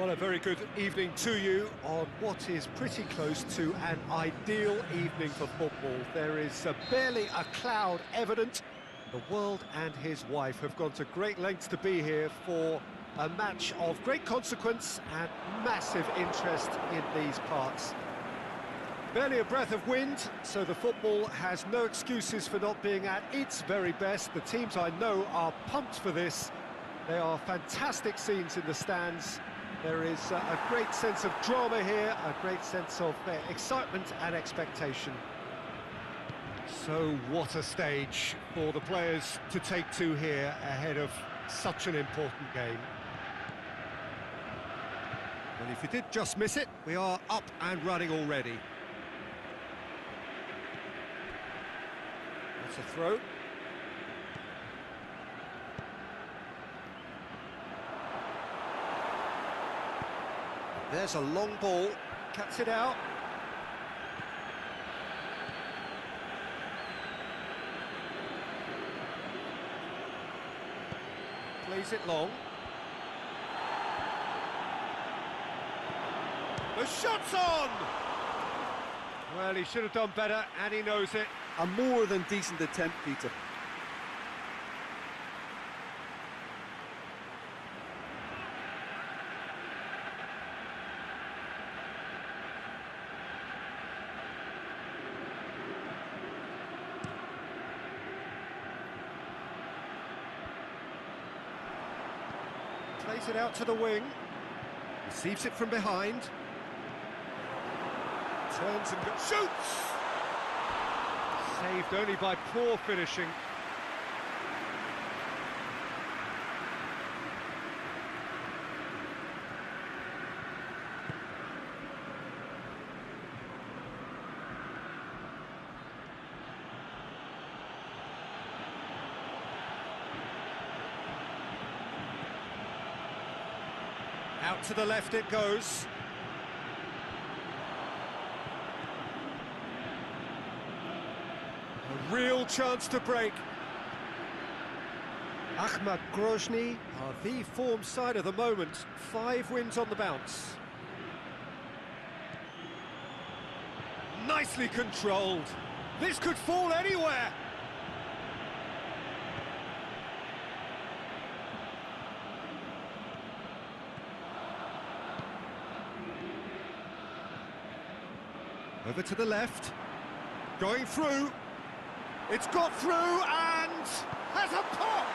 Well, a very good evening to you on what is pretty close to an ideal evening for football. There is barely a cloud evident. The world and his wife have gone to great lengths to be here for a match of great consequence and massive interest in these parts. Barely a breath of wind, so the football has no excuses for not being at its very best. The teams I know are pumped for this. They are fantastic scenes in the stands. There is a great sense of drama here, a great sense of excitement and expectation. So what a stage for the players to take to here ahead of such an important game. And if you did just miss it, we are up and running already. That's a throw. There's a long ball, cuts it out. Plays it long. The shot's on! Well, he should have done better, and he knows it. A more than decent attempt, Peter. Plays it out to the wing, receives it from behind, turns and shoots! Saved only by poor finishing. Out to the left it goes. A real chance to break. Ahmad Grozny are the form side of the moment. 5 wins on the bounce. Nicely controlled. This could fall anywhere. Over to the left, going through, it's got through and has a pop,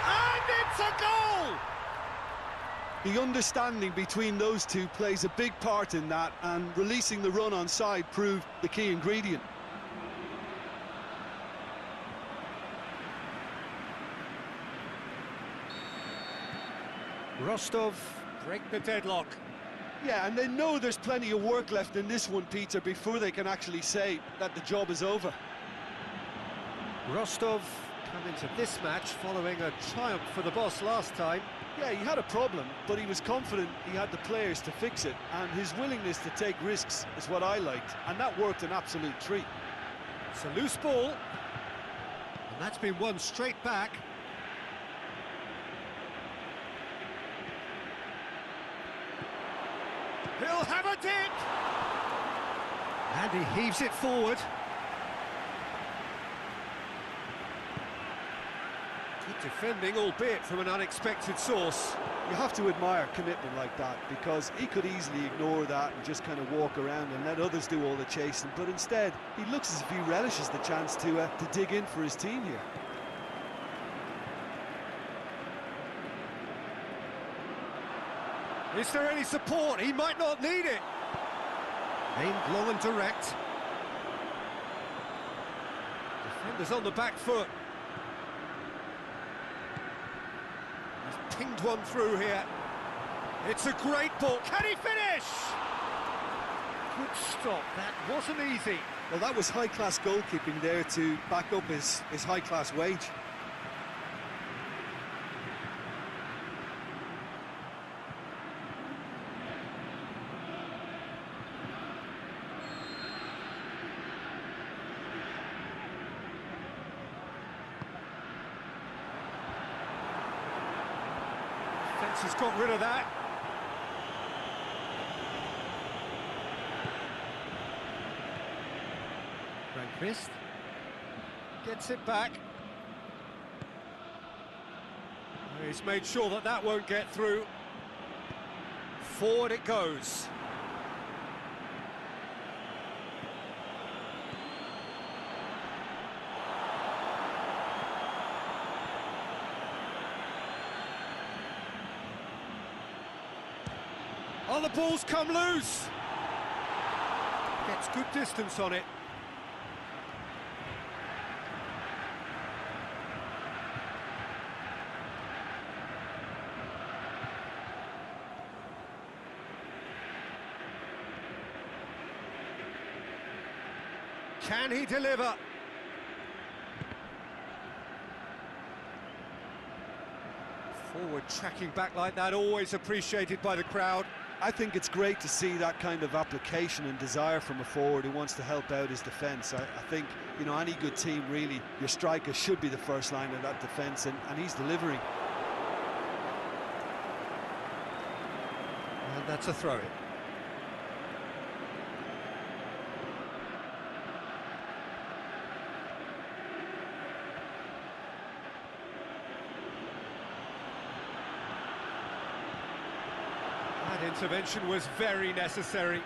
and it's a goal! The understanding between those two plays a big part in that, and releasing the run on side proved the key ingredient. Rostov break the deadlock. Yeah, and they know there's plenty of work left in this one, Peter, before they can actually say that the job is over. Rostov come into this match following a triumph for the boss last time. Yeah, he had a problem, but he was confident he had the players to fix it, and his willingness to take risks is what I liked, and that worked an absolute treat. It's a loose ball, and that's been won straight back. He'll have a dip! And he heaves it forward. Good defending, albeit from an unexpected source. You have to admire commitment like that, because he could easily ignore that and just kind of walk around and let others do all the chasing, but instead, he looks as if he relishes the chance to dig in for his team here. Is there any support? He might not need it. Aimed long and direct. Defender's on the back foot. He's pinged one through here. It's a great ball. Can he finish? Good stop. That wasn't easy. Well, that was high-class goalkeeping there to back up his high-class wage. Has got rid of that. Fist gets it back. He's made sure that that won't get through. Forward it goes. Oh, the ball's come loose. Gets good distance on it. Can he deliver? Forward tracking back like that, always appreciated by the crowd. I think it's great to see that kind of application and desire from a forward who wants to help out his defence. I think, you know, any good team, really, your striker should be the first line of that defence, and he's delivering. And that's a throw-in. That intervention was very necessary.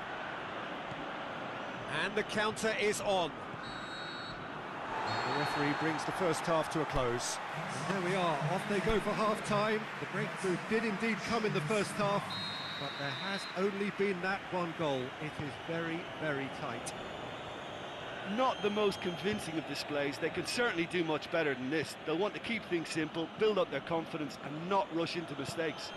And the counter is on. And the referee brings the first half to a close. And there we are, off they go for half-time. The breakthrough did indeed come in the first half, but there has only been that one goal. It is very, very tight. Not the most convincing of displays. They can certainly do much better than this. They'll want to keep things simple, build up their confidence, and not rush into mistakes.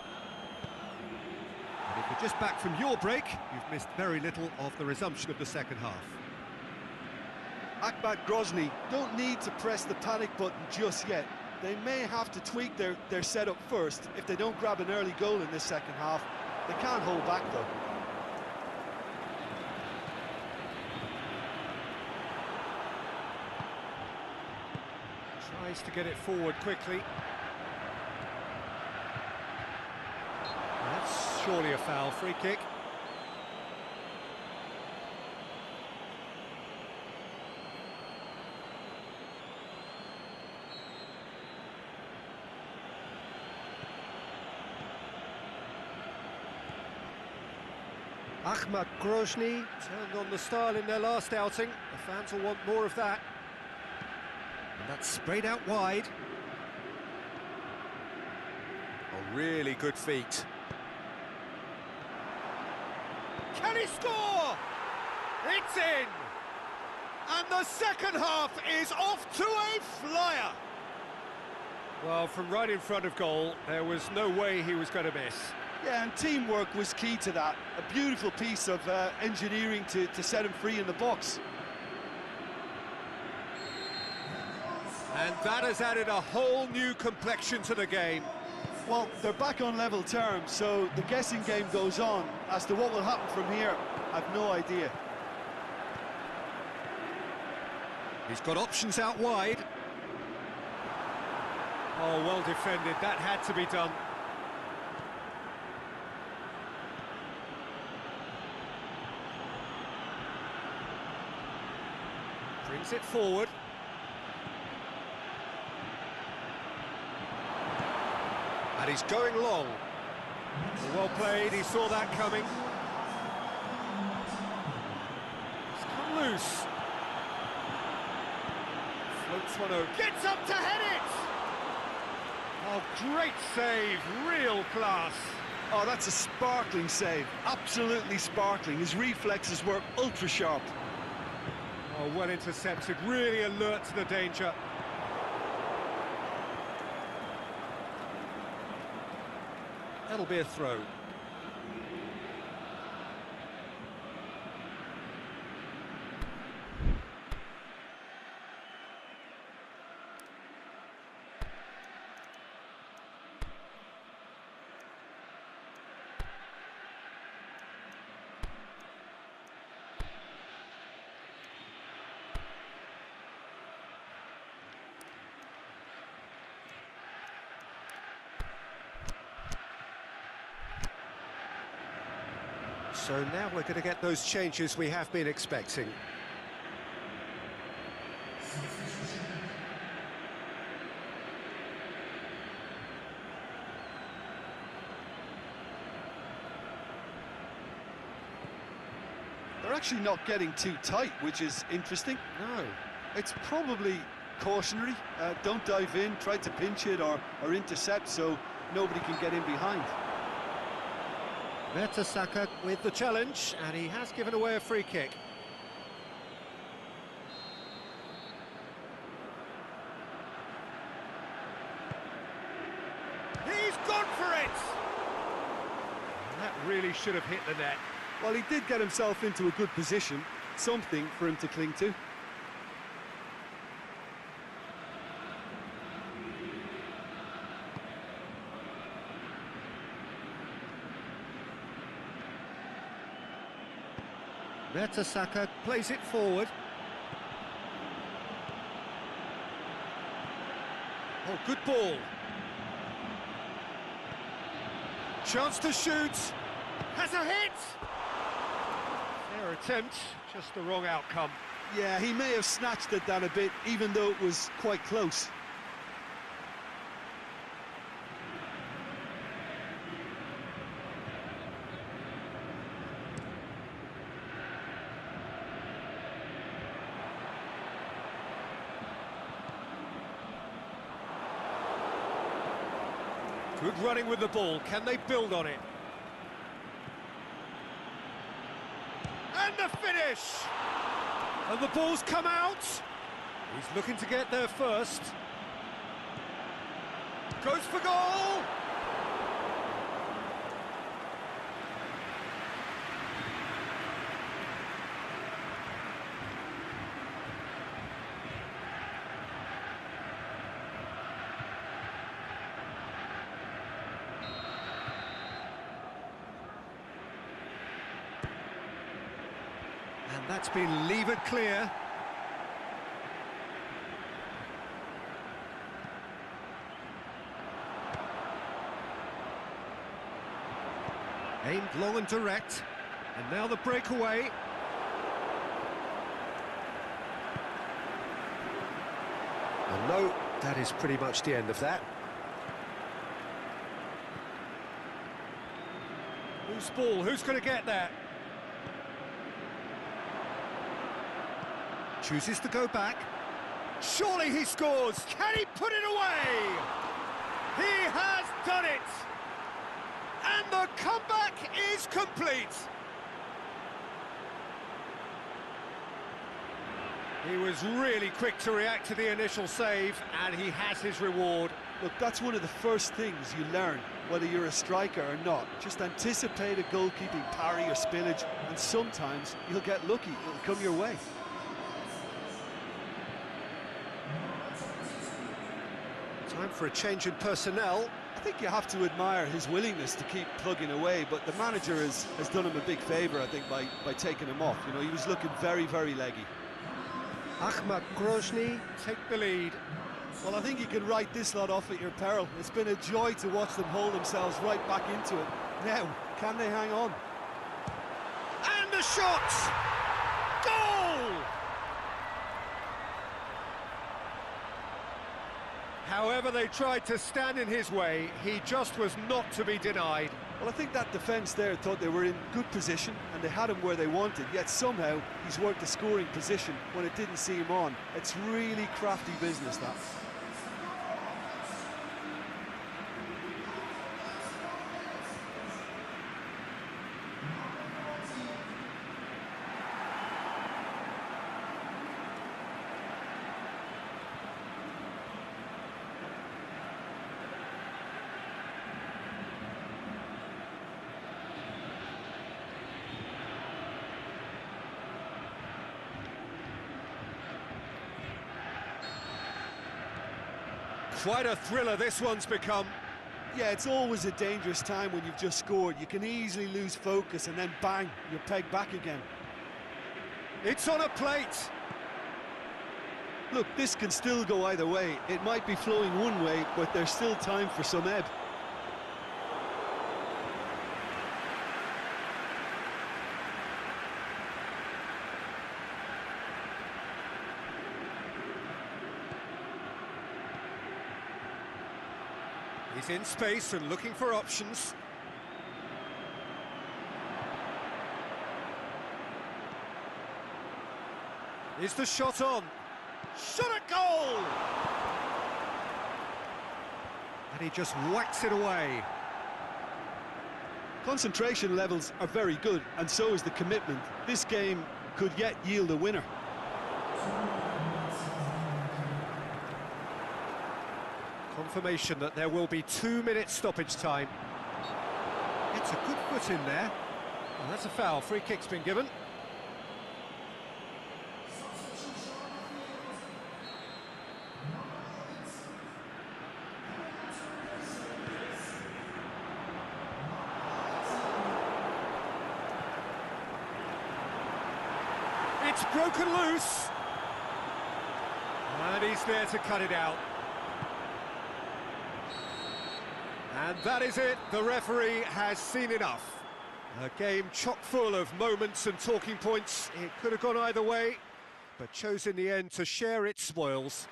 And if you're just back from your break, you've missed very little of the resumption of the second half. Ahmad Grozny don't need to press the panic button just yet. They may have to tweak their setup first if they don't grab an early goal in this second half. They can't hold back though. Tries to get it forward quickly. That's surely a foul, free kick. Ahmad Grozny turned on the style in their last outing. The fans will want more of that. And that's sprayed out wide. A really good feat. Can he score? It's in! And the second half is off to a flyer. Well, from right in front of goal, there was no way he was going to miss. Yeah, and teamwork was key to that. A beautiful piece of engineering to set him free in the box. And that has added a whole new complexion to the game. Well, they're back on level terms, so the guessing game goes on. As to what will happen from here, I've no idea. He's got options out wide. Oh, well defended. That had to be done. Brings it forward. And he's going long. Well played, he saw that coming. It's come loose. Floats one over. Gets up to head it! Oh, great save, real class. Oh, that's a sparkling save. Absolutely sparkling. His reflexes were ultra sharp. Oh, well intercepted, really alert to the danger. That'll be a throw. So now we're going to get those changes we have been expecting. they're actually not getting too tight, which is interesting. No. It's probably cautionary. Don't dive in, try to pinch it or intercept so nobody can get in behind. Mertesacker with the challenge, and he has given away a free kick. He's gone for it! That really should have hit the net. Well, he did get himself into a good position, something for him to cling to. Mertesacker plays it forward. Oh, good ball. Chance to shoot. Has a hit. Fair attempt, just the wrong outcome. Yeah, he may have snatched at that a bit, even though it was quite close. Good running with the ball. Can they build on it? And the finish! And the ball's come out. He's looking to get there first. Goes for goal! And that's been levered clear. Aimed long and direct. And now the breakaway. And no, that is pretty much the end of that. Whose ball? Who's going to get that? Chooses to go back. Surely he scores. Can he put it away? He has done it. And the comeback is complete. He was really quick to react to the initial save, and he has his reward. Look, that's one of the first things you learn, whether you're a striker or not. Just anticipate a goalkeeping parry or spillage, and sometimes you'll get lucky. It'll come your way. Time for a change in personnel. I think you have to admire his willingness to keep plugging away, but the manager has done him a big favour, I think, by taking him off. You know, he was looking very, very leggy. Ahmad Grozny take the lead. Well, I think you can write this lot off at your peril. It's been a joy to watch them hold themselves right back into it. Now, can they hang on? And the shot! Goal! However they tried to stand in his way, he just was not to be denied. Well, I think that defence there thought they were in good position and they had him where they wanted, yet somehow he's worked a scoring position when it didn't see him on. It's really crafty business, that. Quite a thriller this one's become. Yeah, it's always a dangerous time when you've just scored. You can easily lose focus and then bang, you're pegged back again. It's on a plate. Look, this can still go either way. It might be flowing one way, but there's still time for some ebb. He's in space and looking for options. Is the shot on? Shot at goal! And he just whacks it away. Concentration levels are very good, and so is the commitment. This game could yet yield a winner. Confirmation that there will be 2 minutes stoppage time. It's a good foot in there. Well, that's a foul. Free kick's been given. It's broken loose. And he's there to cut it out. And that is it. The referee has seen enough. A game chock full of moments and talking points. It could have gone either way, but chose in the end to share its spoils.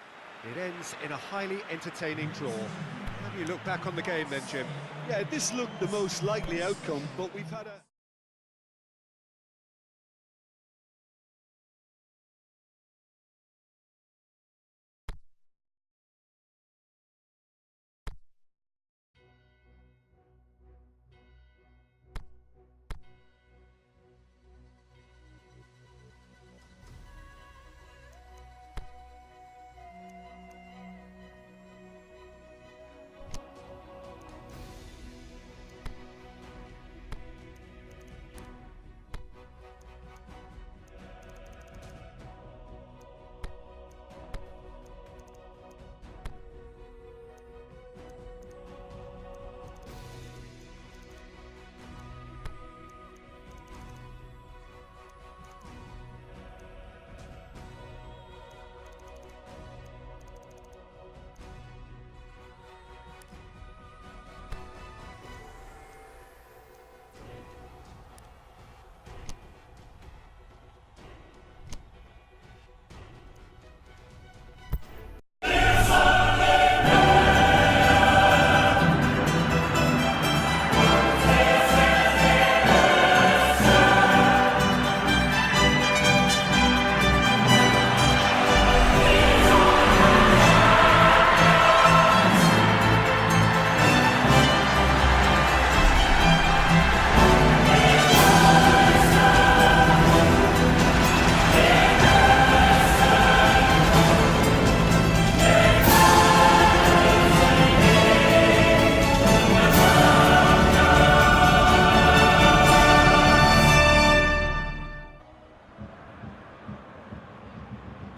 It ends in a highly entertaining draw. How do you look back on the game then, Jim? Yeah, this looked the most likely outcome, but we've had a...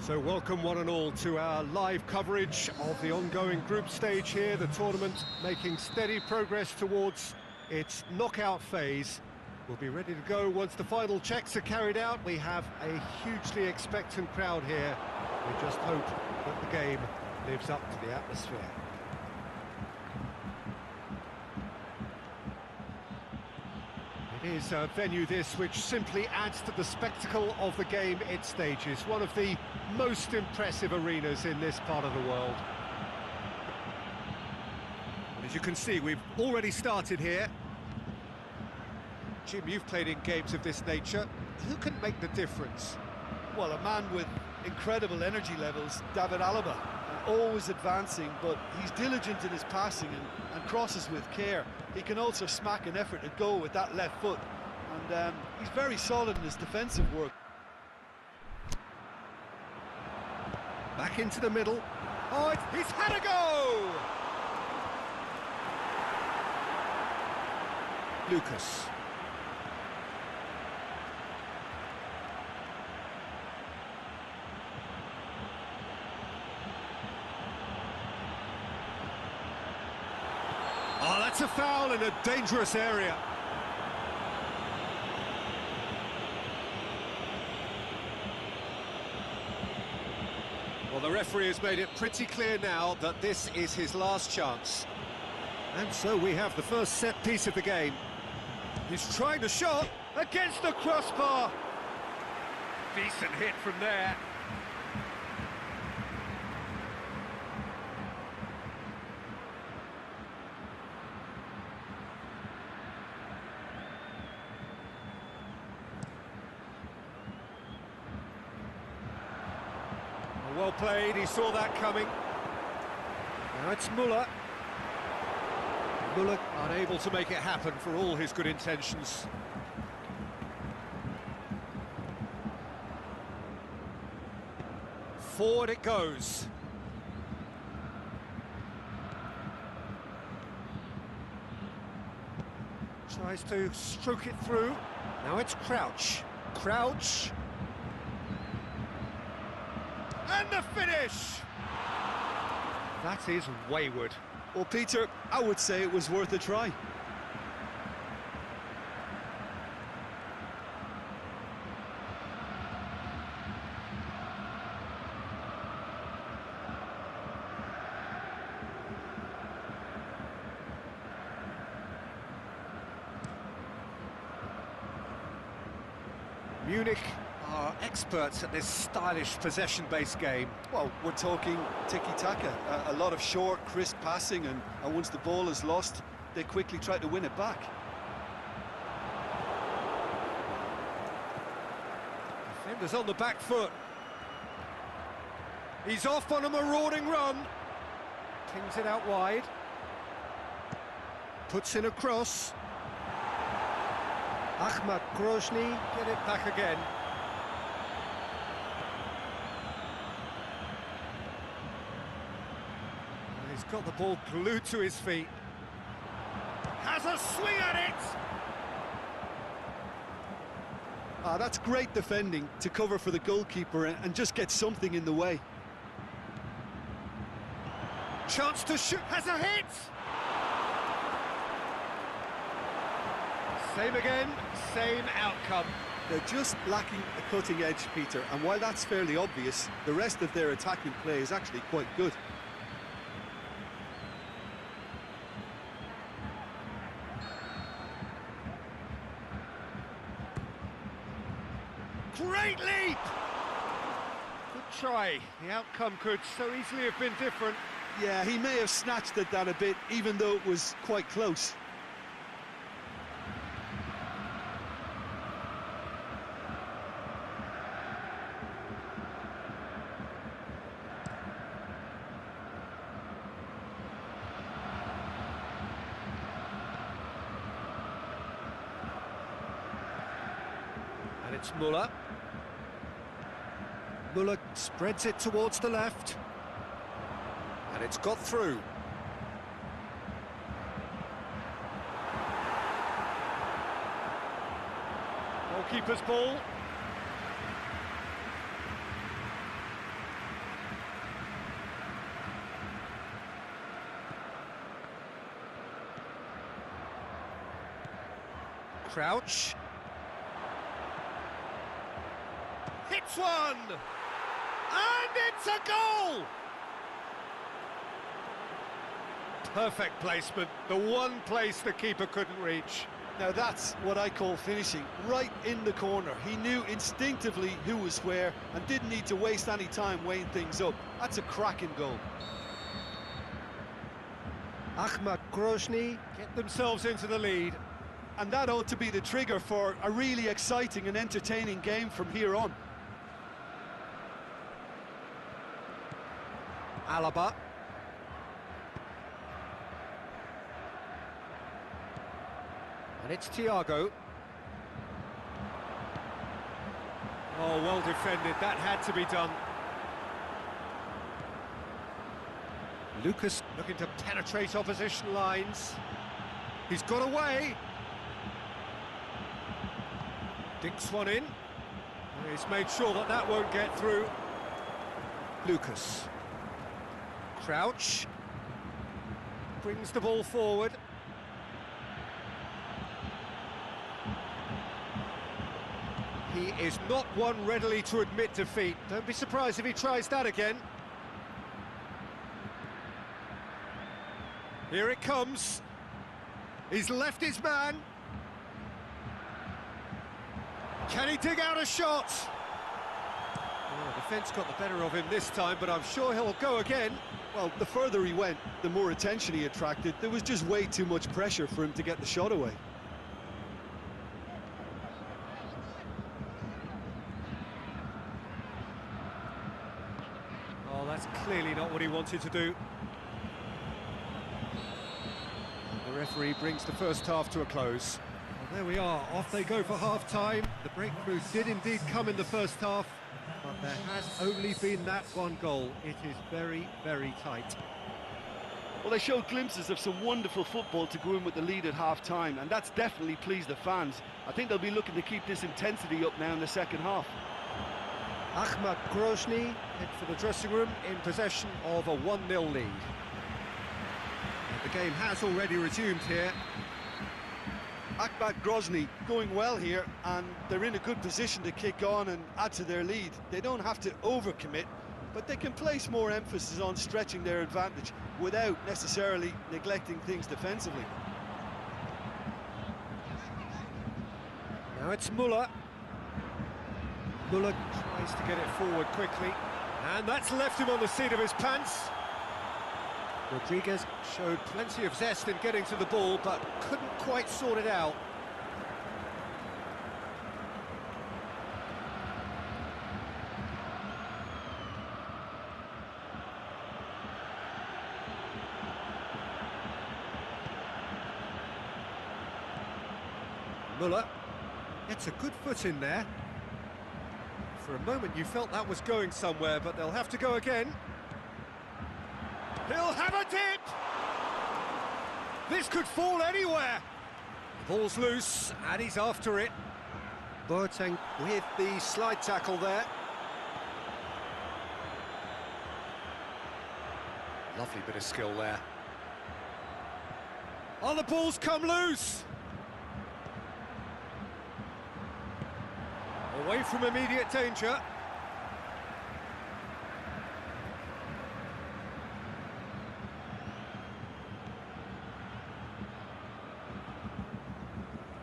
So welcome one and all to our live coverage of the ongoing group stage here, the tournament making steady progress towards its knockout phase. We'll be ready to go once the final checks are carried out. We have a hugely expectant crowd here. We just hope that the game lives up to the atmosphere. It is a venue this which simply adds to the spectacle of the game it stages. One of the most impressive arenas in this part of the world. As you can see, we've already started here. Jim, you've played in games of this nature. Who can make the difference? Well, a man with incredible energy levels, David Alaba, always advancing, but he's diligent in his passing and crosses with care. He can also smack an effort at goal with that left foot, and he's very solid in his defensive work. Back into the middle. Oh, he's had a go! Lucas. Oh, that's a foul in a dangerous area. Well, the referee has made it pretty clear now that this is his last chance. And so we have the first set piece of the game. He's trying the shot against the crossbar. Decent hit from there. Well played, he saw that coming. Now it's Muller. Muller unable to make it happen for all his good intentions. Forward it goes. Tries to stroke it through. Now it's Crouch. Crouch. And the finish! That is wayward. Well, Peter, I would say it was worth a try. Munich are experts at this stylish possession-based game. Well, we're talking tiki-taka, a lot of short, crisp passing, and once the ball is lost, they quickly try to win it back. Defenders on the back foot. He's off on a marauding run. Pings it out wide. Puts in a cross. Ahmad Grozny get it back again. He's got the ball glued to his feet. Has a swing at it! That's great defending to cover for the goalkeeper and just get something in the way. Chance to shoot, has a hit! Same again, same outcome. They're just lacking a cutting edge, Peter, and while that's fairly obvious, the rest of their attacking play is actually quite good. Great leap! Good try. The outcome could so easily have been different. Yeah, he may have snatched at that a bit, even though it was quite close. And it's Muller. Muller spreads it towards the left. And it's got through. Goalkeeper's ball. Crouch. Hits one! And it's a goal! Perfect placement, the one place the keeper couldn't reach. Now that's what I call finishing, right in the corner. He knew instinctively who was where and didn't need to waste any time weighing things up. That's a cracking goal. Ahmad Grozny get themselves into the lead. And that ought to be the trigger for a really exciting and entertaining game from here on. Alaba. And it's Thiago. Oh, well defended. That had to be done. Lucas looking to penetrate opposition lines. He's got away. Dinks one in. He's made sure that that won't get through. Lucas. Crouch. Brings the ball forward. He is not one readily to admit defeat. Don't be surprised if he tries that again. Here it comes. He's left his man. Can he dig out a shot? Oh, the defence got the better of him this time, but I'm sure he'll go again. Well, the further he went, the more attention he attracted. There was just way too much pressure for him to get the shot away. clearly not what he wanted to do. The referee brings the first half to a close. Well, there we are, off they go for half-time. The breakthrough did indeed come in the first half, but there has only been that one goal. It is very, very tight. Well, they showed glimpses of some wonderful football to go in with the lead at half-time, and that's definitely pleased the fans. I think they'll be looking to keep this intensity up now in the second half. Ahmad head for the dressing room in possession of a 1-0 lead. The game has already resumed here. Ahmad going well here, and they're in a good position to kick on and add to their lead. They don't have to overcommit, but they can place more emphasis on stretching their advantage without necessarily neglecting things defensively. Now it's Muller. Muller tries to get it forward quickly, and that's left him on the seat of his pants. Rodriguez showed plenty of zest in getting to the ball, but couldn't quite sort it out. Muller gets a good foot in there. For a moment you felt that was going somewhere, but they'll have to go again. He'll have a dip! This could fall anywhere. The ball's loose, and he's after it. Boateng with the slide tackle there. Lovely bit of skill there. Oh, the ball's come loose! Away from immediate danger.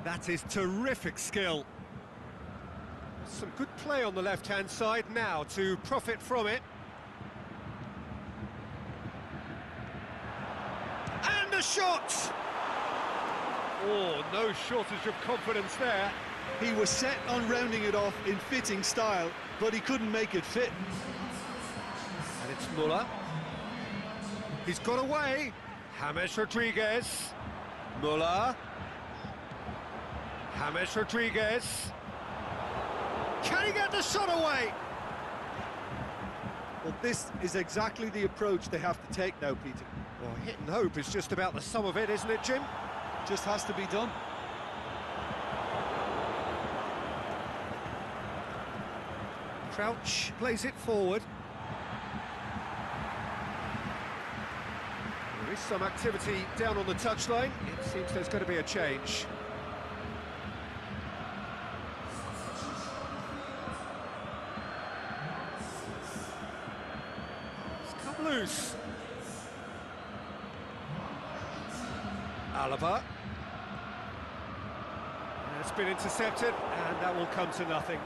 That is terrific skill. Some good play on the left-hand side now to profit from it. And a shot! Oh, no shortage of confidence there. He was set on rounding it off in fitting style, but he couldn't make it fit. And it's Muller. He's got away. James Rodriguez. Muller. James Rodriguez. Can he get the shot away? Well, this is exactly the approach they have to take now, Peter. Well, hit and hope is just about the sum of it, isn't it, Jim? Just has to be done. Crouch plays it forward. There is some activity down on the touchline. It seems there's going to be a change. It's come loose. Alaba. It's been intercepted, and that will come to nothing.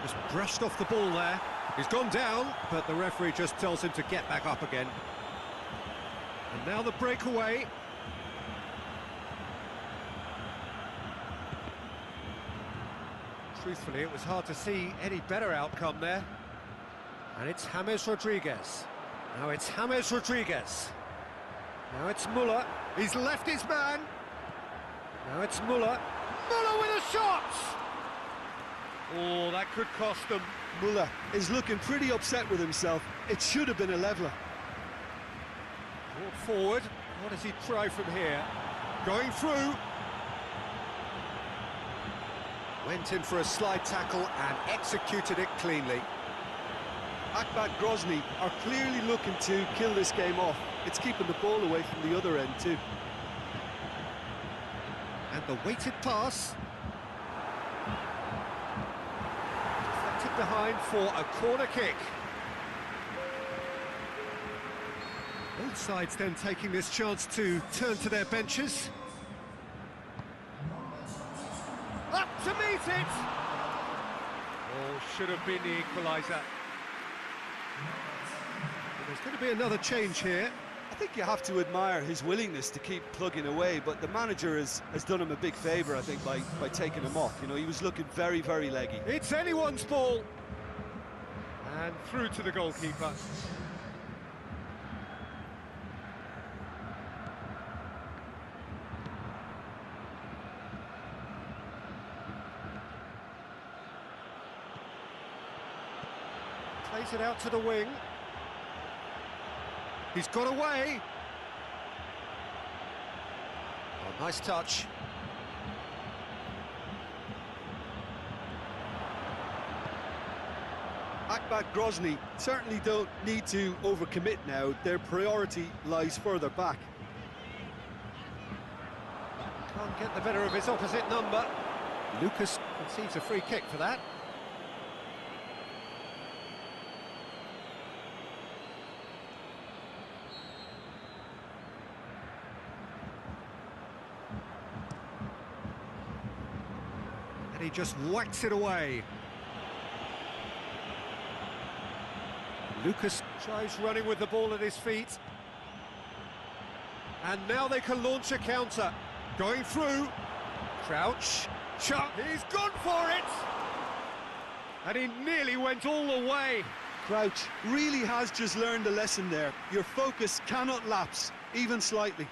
Just brushed off the ball there. He's gone down, but the referee just tells him to get back up again. And now the breakaway. Truthfully, it was hard to see any better outcome there. And it's James Rodriguez. Now it's James Rodriguez. Now it's Muller. He's left his man. Now it's Muller. Muller with a shot! Oh, that could cost them. Muller is looking pretty upset with himself. It should have been a leveller. Brought forward. What does he try from here? Going through. Went in for a slide tackle and executed it cleanly. Ahmad are clearly looking to kill this game off. It's keeping the ball away from the other end too. And the weighted pass. Deflected behind for a corner kick. Both sides then taking this chance to turn to their benches. Up to meet it! Oh, should have been the equaliser. There's going to be another change here. I think you have to admire his willingness to keep plugging away, but the manager has done him a big favour, I think, by taking him off. You know, he was looking very, very leggy. It's anyone's ball. And through to the goalkeeper. Plays it out to the wing. He's got away. Oh, nice touch. Akbat Grozny certainly don't need to overcommit now. Their priority lies further back. Can't get the better of his opposite number. Lucas concedes a free kick for that. And he just whacks it away. Lucas tries running with the ball at his feet. And now they can launch a counter. Going through. Crouch. Chuck. He's gone for it! And he nearly went all the way. Crouch really has just learned a lesson there. Your focus cannot lapse, even slightly.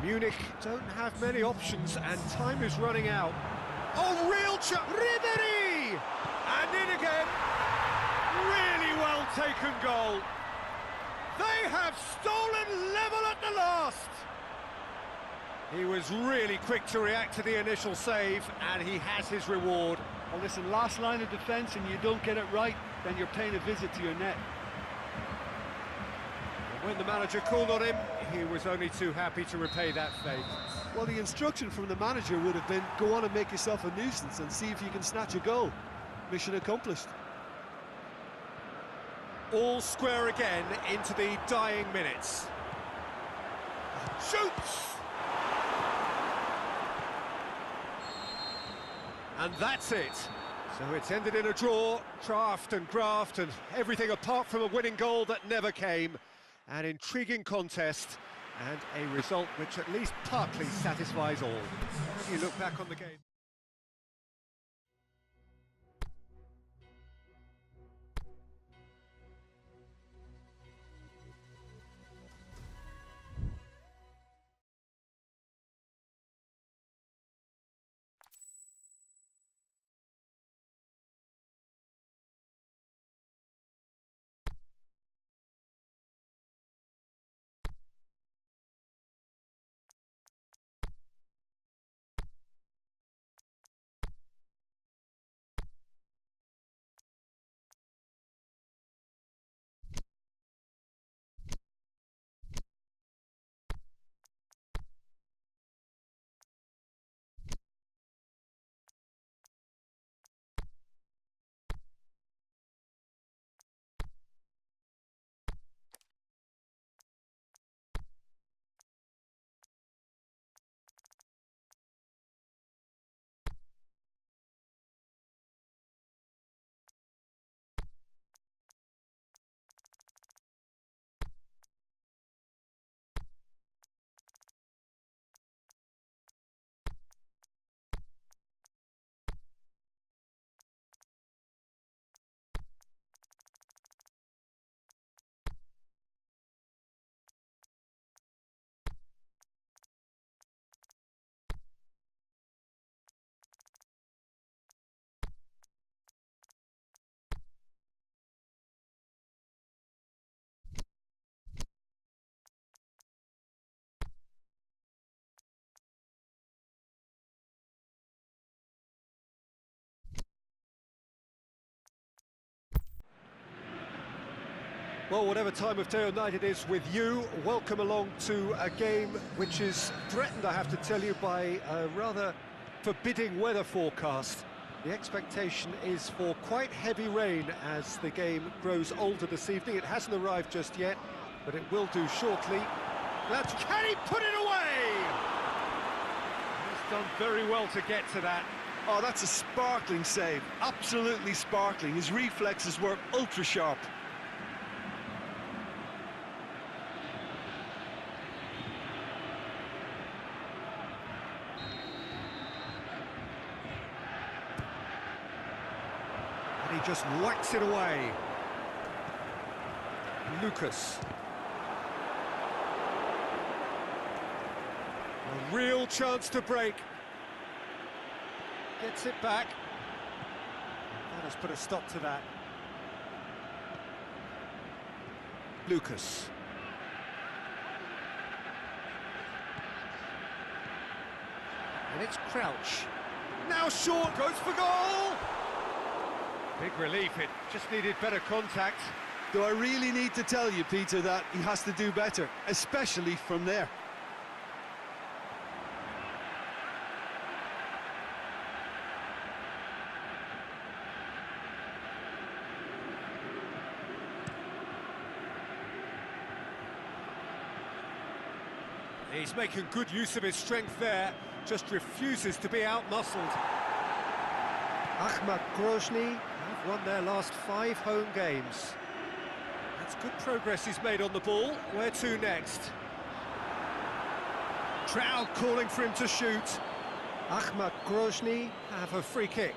Munich don't have many options and time is running out. Oh, real chance! Ribéry! And in again. Really well taken goal. They have stolen level at the last. He was really quick to react to the initial save and he has his reward. Well, listen, last line of defence and you don't get it right, then you're paying a visit to your net. When the manager called on him, he was only too happy to repay that favour. Well, the instruction from the manager would have been, go on and make yourself a nuisance and see if you can snatch a goal. Mission accomplished. All square again into the dying minutes. Shoots! And that's it. So it's ended in a draw, draft and graft and everything apart from a winning goal that never came. An intriguing contest and a result which at least partly satisfies all. How do you look back on the game? Well, whatever time of day or night it is with you, welcome along to a game which is threatened, I have to tell you, by a rather forbidding weather forecast. The expectation is for quite heavy rain as the game grows older this evening. It hasn't arrived just yet, but it will do shortly. Can he put it away? He's done very well to get to that. Oh, that's a sparkling save. Absolutely sparkling. His reflexes were ultra sharp. And he just whacks it away. Lucas. A real chance to break. Gets it back. That has put a stop to that. Lucas. And it's Crouch. Now short, goes for goal! Big relief, it just needed better contact. Do I really need to tell you, Peter, that he has to do better, especially from there? He's making good use of his strength there, just refuses to be out-muscled. Ahmad Grozny have won their last 5 home games. That's good progress he's made on the ball. Where to next? Crowd calling for him to shoot. Ahmad Grozny have a free kick.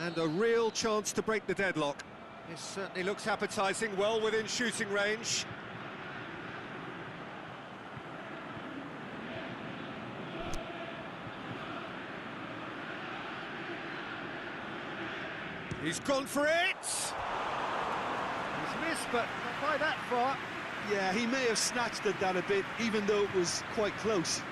And a real chance to break the deadlock. This certainly looks appetising, well within shooting range. He's gone for it! He's missed, but not by that far. Yeah, he may have snatched at that a bit, even though it was quite close.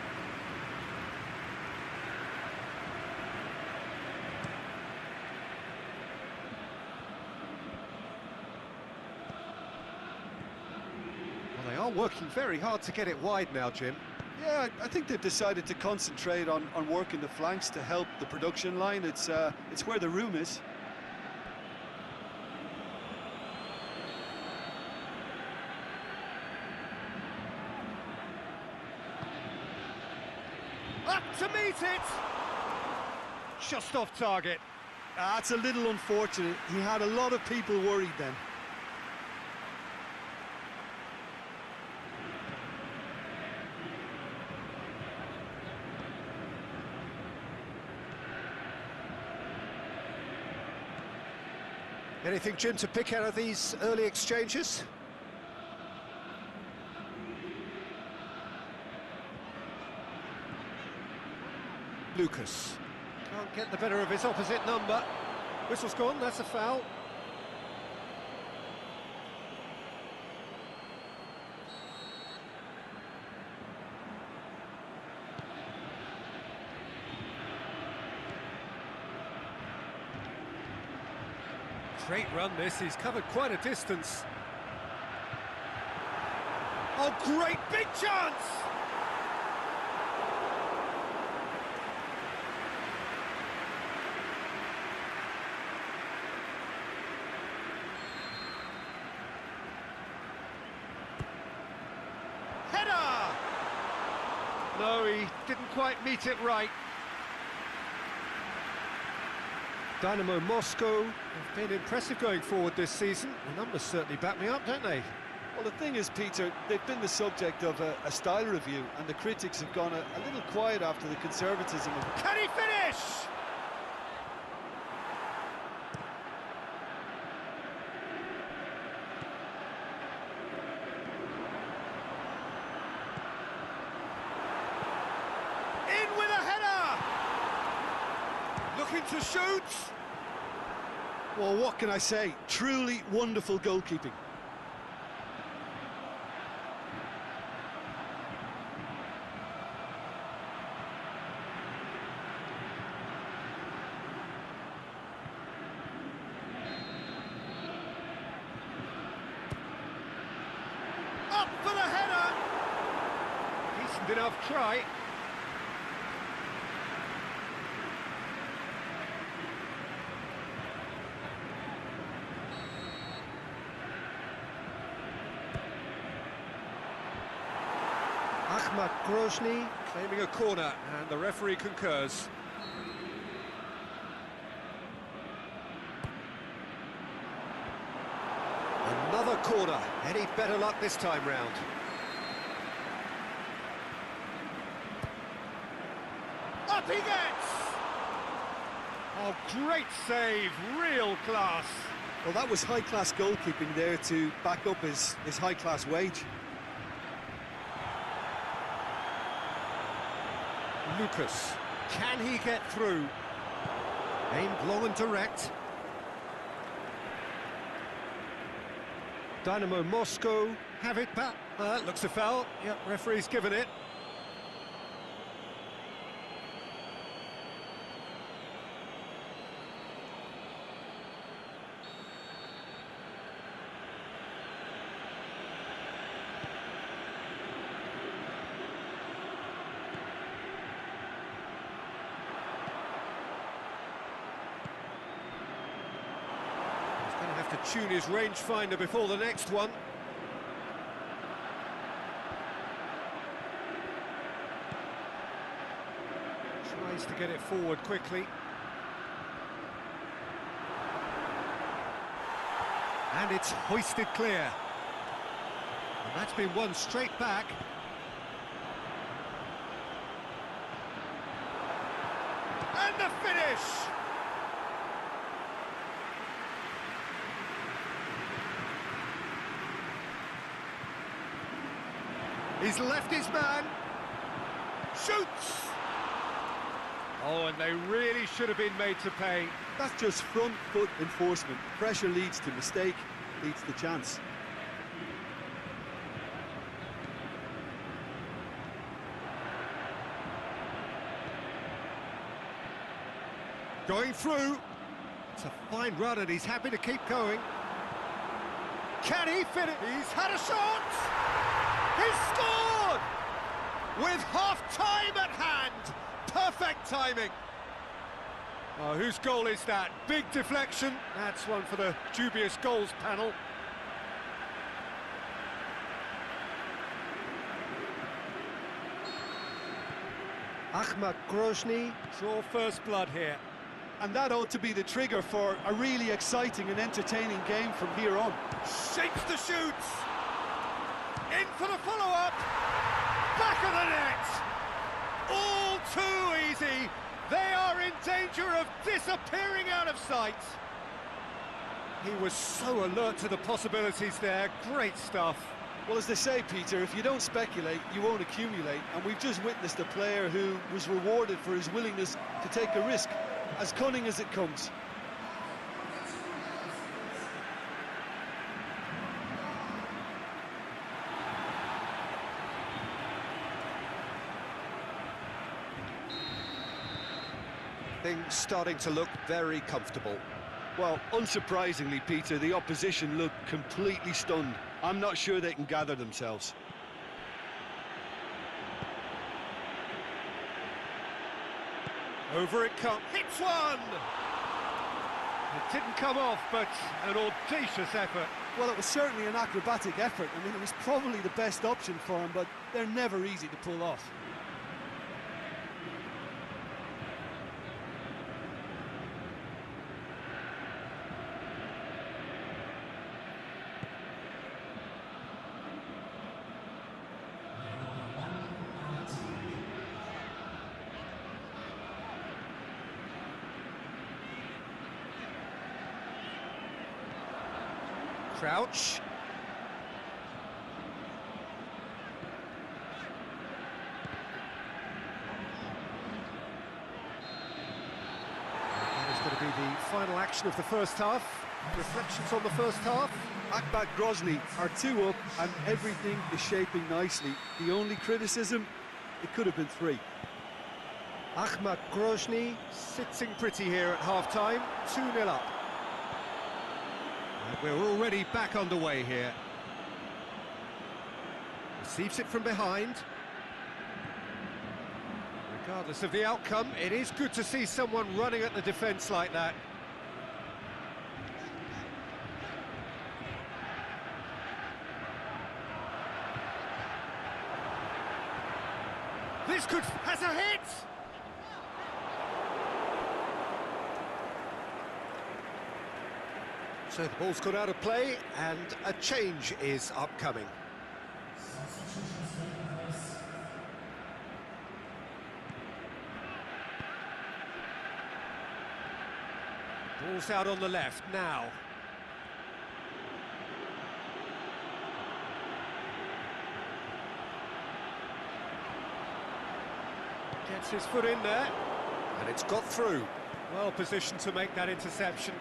Well, they are working very hard to get it wide now, Jim. Yeah, I think they've decided to concentrate on working the flanks to help the production line. It's where the room is. Up to meet it! Just off target. That's a little unfortunate. He had a lot of people worried then. Anything, Jim, to pick out of these early exchanges? Lucas. Can't get the better of his opposite number. Whistle's gone, that's a foul. Great run this, he's covered quite a distance. Oh, great big chance! Header! No, he didn't quite meet it right. Dynamo Moscow have been impressive going forward this season. The numbers certainly back me up, don't they? Well, the thing is, Peter, they've been the subject of a style review, and the critics have gone a little quiet after the conservatism of... Can he finish? In with a header! Looking to shoot! Well, what can I say? Truly wonderful goalkeeping. Up for the header! enough try. Ahmad Grozny claiming a corner, and the referee concurs. Another corner. Any better luck this time round? Up he gets! Oh, great save, real class. Well, that was high-class goalkeeping there to back up his high-class wage. Lucas, can he get through? Aimed long and direct. Dynamo Moscow have it back. Looks a foul. Yep, referee's given it. To tune his rangefinder before the next one. Tries to get it forward quickly. And it's hoisted clear. And that's been won straight back. And the finish! He's left his man. Shoots! Oh, and they really should have been made to pay. That's just front foot enforcement. Pressure leads to mistake, leads to chance. Going through. It's a fine run and he's happy to keep going. Can he finish? He's had a shot! He's scored! With half-time at hand. Perfect timing. Oh, whose goal is that? Big deflection. That's one for the dubious goals panel. Ahmad Grozny, draw first blood here. And that ought to be the trigger for a really exciting and entertaining game from here on. Shapes the shoots. In for the follow-up. Back of the net. All too easy. They are in danger of disappearing out of sight. He was so alert to the possibilities there. Great stuff. Well, as they say, Peter, if you don't speculate, you won't accumulate. And we've just witnessed a player who was rewarded for his willingness to take a risk, as cunning as it comes. Things starting to look very comfortable. Well, unsurprisingly, Peter, the opposition looked completely stunned. I'm not sure they can gather themselves. Over it comes. Hits one! It didn't come off, but an audacious effort. Well, it was certainly an acrobatic effort. I mean, it was probably the best option for him, but they're never easy to pull off. Crouch. That is going to be the final action of the first half. Reflections on the first half. Ahmad Grozny are 2 up and everything is shaping nicely. The only criticism, it could have been 3. Ahmad Grozny sitting pretty here at half-time, 2-0 up. And we're already back underway here. Receives it from behind. Regardless of the outcome, it is good to see someone running at the defence like that. This has a hit! So the ball's gone out of play, and a change is upcoming. Ball's out on the left now. Gets his foot in there, and it's got through. Well positioned to make that interception.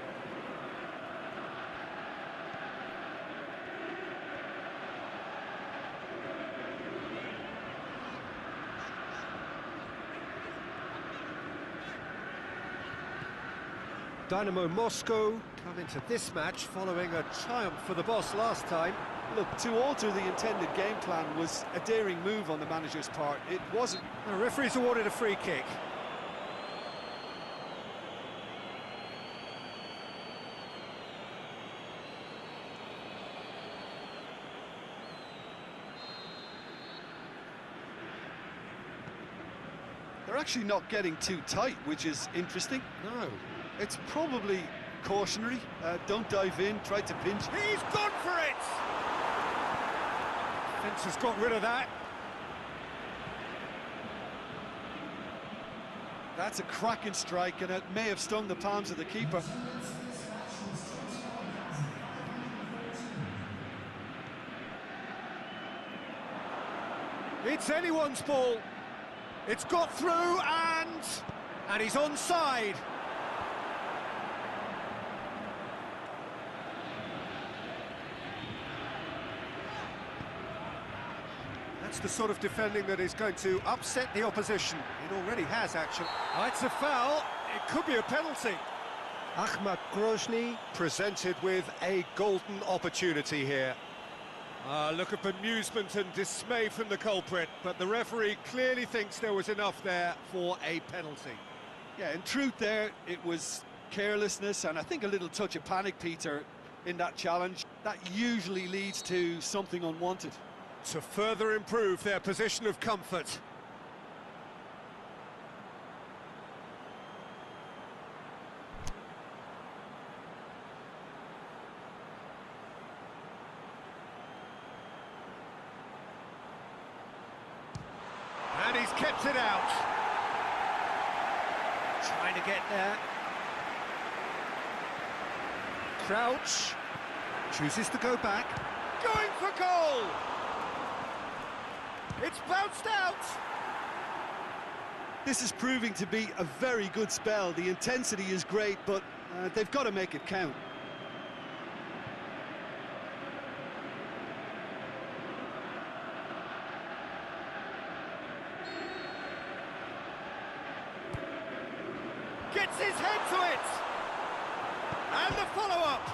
Dynamo Moscow come into this match following a triumph for the boss last time. Look, to alter the intended game plan was a daring move on the manager's part. It wasn't. The referee's awarded a free kick. They're actually not getting too tight, which is interesting. No. It's probably cautionary. Don't dive in, try to pinch. He's gone for it! Fence has got rid of that. That's a cracking strike, and it may have stung the palms of the keeper. It's anyone's ball. It's got through, and he's onside. That's the sort of defending that is going to upset the opposition. It already has, actually. Oh, it's a foul. It could be a penalty. Ahmad Grozny presented with a golden opportunity here. Look of amusement and dismay from the culprit, but the referee clearly thinks there was enough there for a penalty. Yeah, in truth there, it was carelessness and I think a little touch of panic, Peter, in that challenge. That usually leads to something unwanted. To further improve their position of comfort. And he's kept it out. Trying to get there. Crouch. Chooses to go back. Going for goal! It's bounced out! This is proving to be a very good spell. The intensity is great, but they've got to make it count. Gets his head to it! And the follow-up!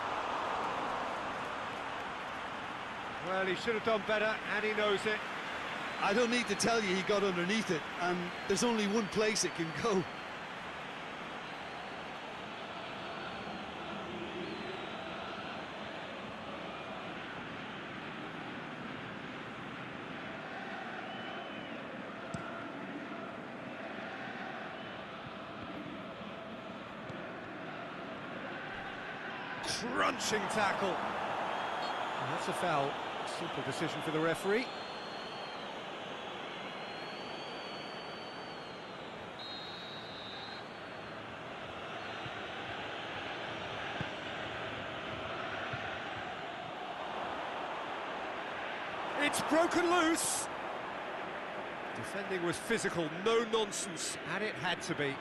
Well, he should have done better, and he knows it. I don't need to tell you he got underneath it, and there's only one place it can go. Crunching tackle. And that's a foul. Simple decision for the referee. It's broken loose. Defending was physical, no nonsense, and it had to be.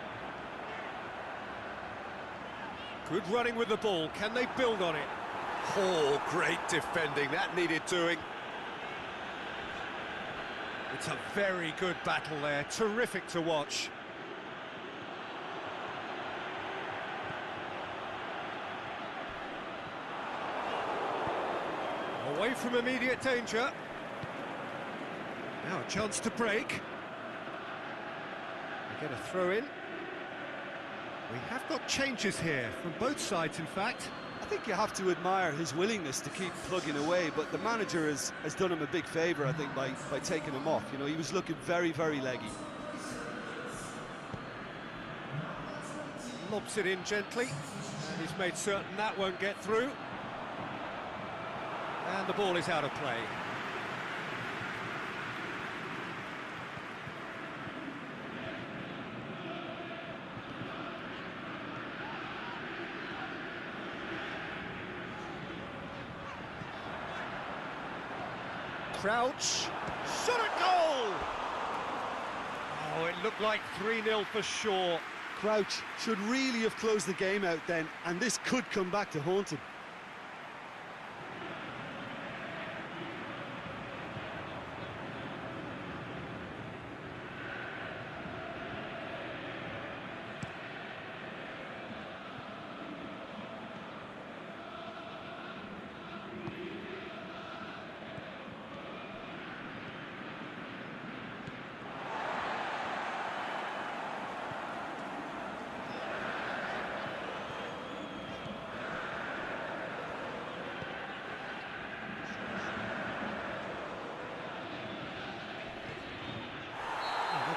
Good running with the ball. Can they build on it? Oh, great defending. That needed doing. It's a very good battle there. Terrific to watch. Away from immediate danger. Now a chance to break. Get a throw in. We have got changes here from both sides, in fact. I think you have to admire his willingness to keep plugging away, but the manager has done him a big favour, I think, by taking him off. You know, he was looking very, very leggy. Lobs it in gently, and he's made certain that won't get through. And the ball is out of play. Crouch, shot at goal! Oh, it looked like 3-0 for sure. Crouch should really have closed the game out then, and this could come back to haunt him.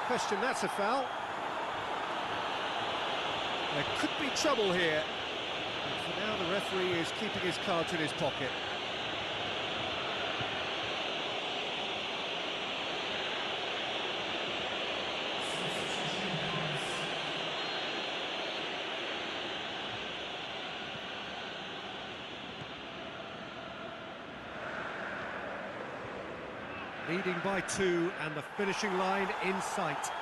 Question, that's a foul. There could be trouble here. And for now, the referee is keeping his cards in his pocket. Leading by 2 and the finishing line in sight.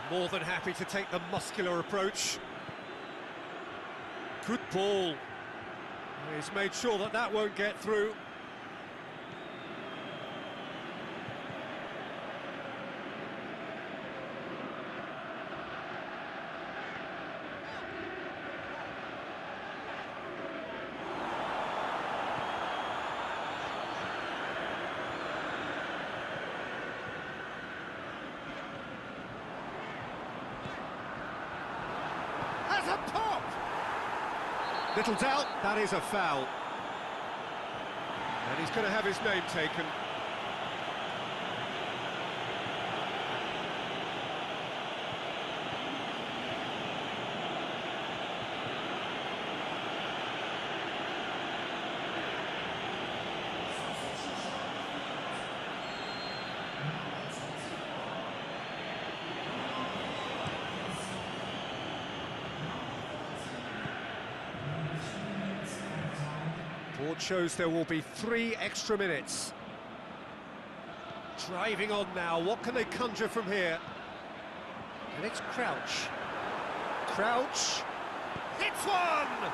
They're more than happy to take the muscular approach. Good ball. He's made sure that that won't get through. A pop! Little doubt, that is a foul. And he's going to have his name taken. Board shows there will be 3 extra minutes. Driving on now, what can they conjure from here? And it's Crouch. Crouch hits one!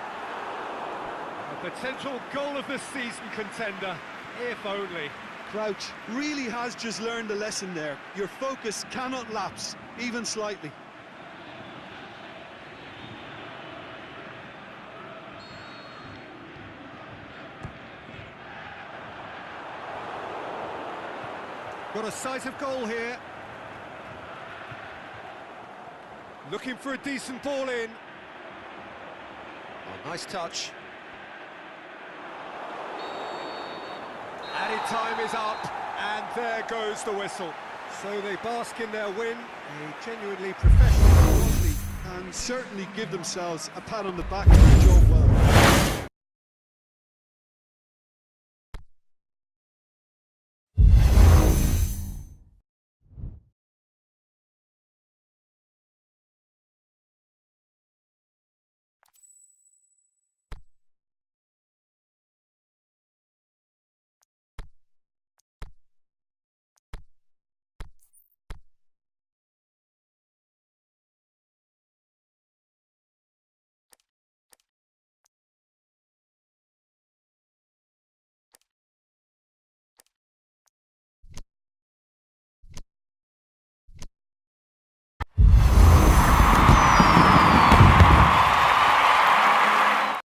A potential goal of the season contender, if only. Crouch really has just learned a lesson there. Your focus cannot lapse, even slightly. Got a sight of goal here. Looking for a decent ball in. Oh, nice touch. Added time is up, and there goes the whistle. So they bask in their win, a genuinely professional athlete. And certainly give themselves a pat on the back for the job well.